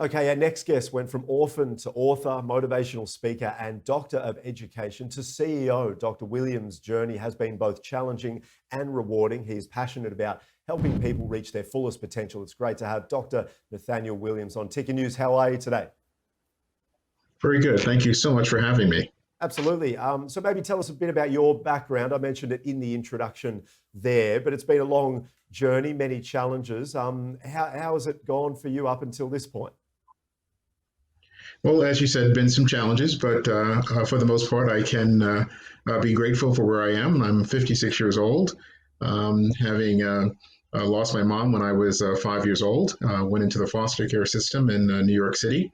Okay, our next guest went from orphan to author, motivational speaker, and doctor of education to CEO. Dr. Williams' journey has been both challenging and rewarding. He is passionate about helping people reach their fullest potential. It's great to have Dr. Nathaniel Williams on Ticker News. How are you today? Very good. Thank you so much for having me. Absolutely. So maybe tell us a bit about your background. I mentioned it in the introduction there, but it's been a long journey, many challenges. How has it gone for you up until this point? Well, as you said, been some challenges, but for the most part, I can be grateful for where I am. I'm 56 years old, having lost my mom when I was 5 years old. Went into the foster care system in New York City,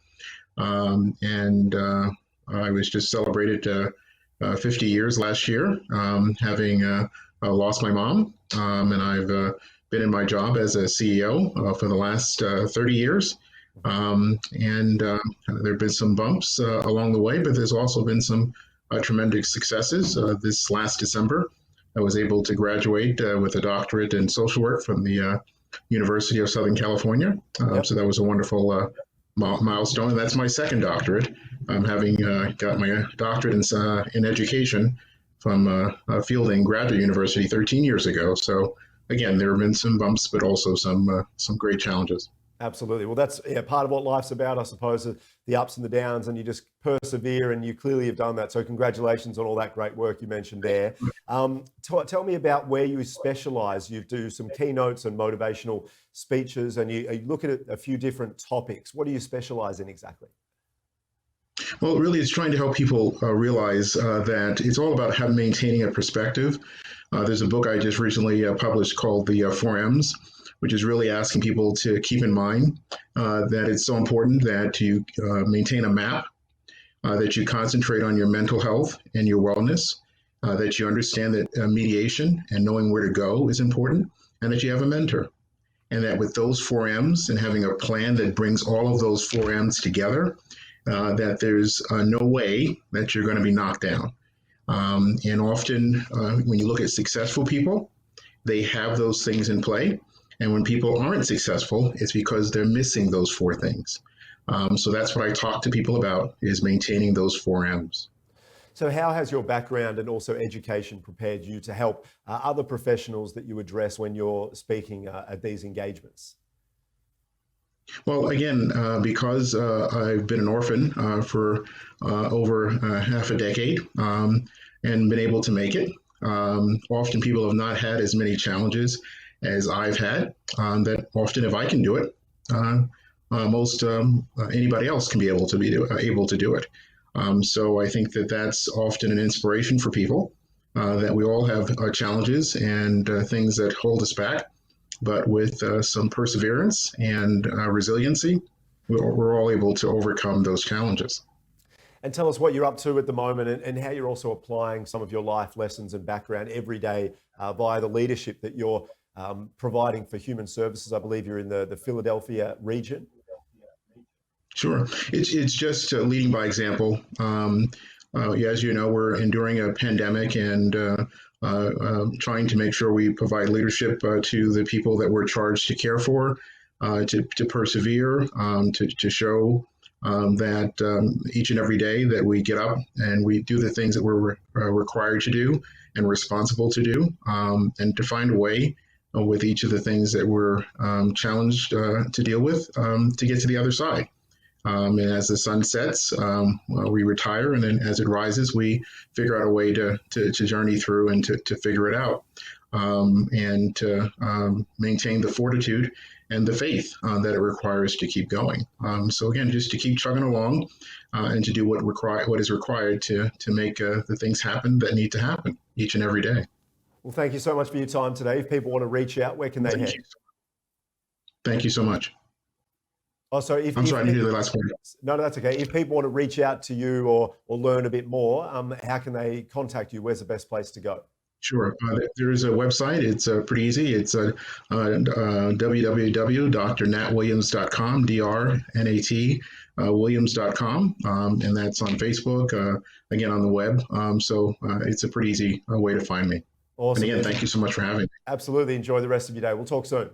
and I was just celebrated 50 years last year, having lost my mom, and I've been in my job as a CEO for the last 30 years. And there have been some bumps along the way, but there's also been some tremendous successes. This last December, I was able to graduate with a doctorate in social work from the University of Southern California. Yep. So that was a wonderful milestone. And that's my second doctorate. I'm having got my doctorate in education from Fielding Graduate University 13 years ago. So again, there have been some bumps, but also some great challenges. Absolutely. Well, that's part of what life's about, I suppose, the ups and the downs, and you just persevere, and you clearly have done that. So congratulations on all that great work you mentioned there. Tell me about where you specialize. You do some keynotes and motivational speeches, and you look at a few different topics. What do you specialize in exactly? Well, really, it's trying to help people realize that it's all about maintaining a perspective. There's a book I just recently published called The 4Ms, which is really asking people to keep in mind that it's so important that you maintain a map, that you concentrate on your mental health and your wellness, that you understand that mediation and knowing where to go is important, and that you have a mentor. And that with those 4Ms and having a plan that brings all of those 4Ms together, that there's no way that you're going to be knocked down. And often when you look at successful people, they have those things in play. And when people aren't successful, it's because they're missing those four things. So that's what I talk to people about, is maintaining those 4Ms. So how has your background and also education prepared you to help other professionals that you address when you're speaking at these engagements? Well, again, because I've been an orphan for over half a decade and been able to make it, often people have not had as many challenges as I've had, that often if I can do it, most anybody else can be able to do it. So I think that that's often an inspiration for people, that we all have challenges and things that hold us back, but with some perseverance and resiliency, we're all able to overcome those challenges. And tell us what you're up to at the moment, and how you're also applying some of your life lessons and background every day via the leadership that you're providing for human services. I believe you're in the Philadelphia region. Sure. It's just leading by example. As you know, we're enduring a pandemic and trying to make sure we provide leadership to the people that we're charged to care for, to persevere, to show that each and every day that we get up and we do the things that we're required to do and responsible to do, and to find a way with each of the things that we're challenged to deal with, to get to the other side. And as the sun sets, we retire, and then as it rises, we figure out a way to journey through and to figure it out, and to maintain the fortitude and the faith that it requires to keep going. So again, just to keep chugging along, and to do what is required to make the things happen that need to happen each and every day. Well, thank you so much for your time today. If people want to reach out, where can they head? Thank you so much. Oh, so I'm sorry, I didn't hear the last part. No, that's okay. If people want to reach out to you or learn a bit more, how can they contact you? Where's the best place to go? Sure. There is a website. It's pretty easy. It's www.drnatwilliams.com, DRNAT Williams.com, and that's on Facebook, again, on the web. So it's a pretty easy way to find me. Awesome. And again, thank you so much for having me. Absolutely. Enjoy the rest of your day. We'll talk soon.